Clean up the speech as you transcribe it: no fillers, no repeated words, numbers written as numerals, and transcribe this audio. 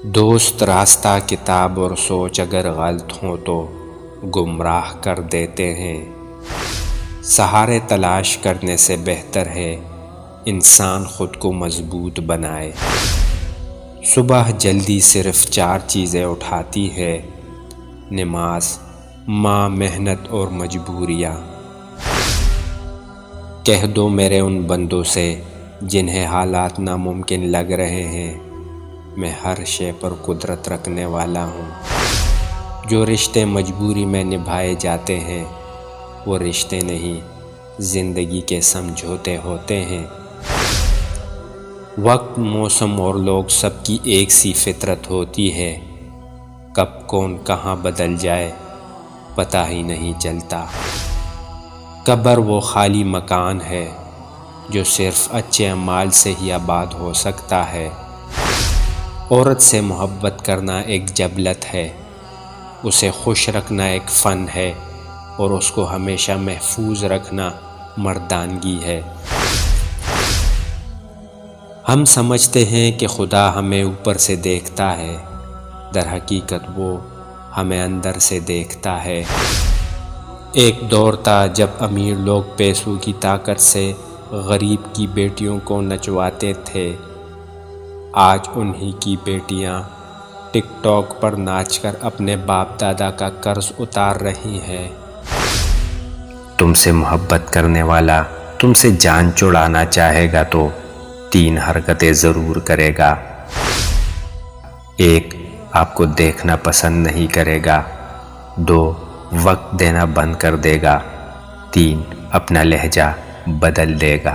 دوست راستہ کتاب اور سوچ اگر غلط ہوں تو گمراہ کر دیتے ہیں۔ سہارے تلاش کرنے سے بہتر ہے انسان خود کو مضبوط بنائے۔ صبح جلدی صرف 4 چیزیں اٹھاتی ہے: نماز، ماں، محنت اور مجبوریاں۔ کہہ دو میرے ان بندوں سے جنہیں حالات ناممکن لگ رہے ہیں، میں ہر شے پر قدرت رکھنے والا ہوں۔ جو رشتے مجبوری میں نبھائے جاتے ہیں وہ رشتے نہیں، زندگی کے سمجھوتے ہوتے ہیں۔ وقت، موسم اور لوگ سب کی ایک سی فطرت ہوتی ہے، کب کون کہاں بدل جائے پتہ ہی نہیں چلتا۔ قبر وہ خالی مکان ہے جو صرف اچھے اعمال سے ہی آباد ہو سکتا ہے۔ عورت سے محبت کرنا ایک جبلت ہے، اسے خوش رکھنا ایک فن ہے، اور اس کو ہمیشہ محفوظ رکھنا مردانگی ہے۔ ہم سمجھتے ہیں کہ خدا ہمیں اوپر سے دیکھتا ہے، در حقیقت وہ ہمیں اندر سے دیکھتا ہے۔ ایک دور تھا جب امیر لوگ پیسوں کی طاقت سے غریب کی بیٹیوں کو نچواتے تھے۔ آج انہی کی بیٹیاں ٹک ٹاک پر ناچ کر اپنے باپ دادا کا قرض اتار رہی ہیں۔ تم سے محبت کرنے والا تم سے جان چھڑانا چاہے گا تو 3 حرکتیں ضرور کرے گا۔ 1. آپ کو دیکھنا پسند نہیں کرے گا۔ 2. وقت دینا بند کر دے گا۔ 3. اپنا لہجہ بدل دے گا۔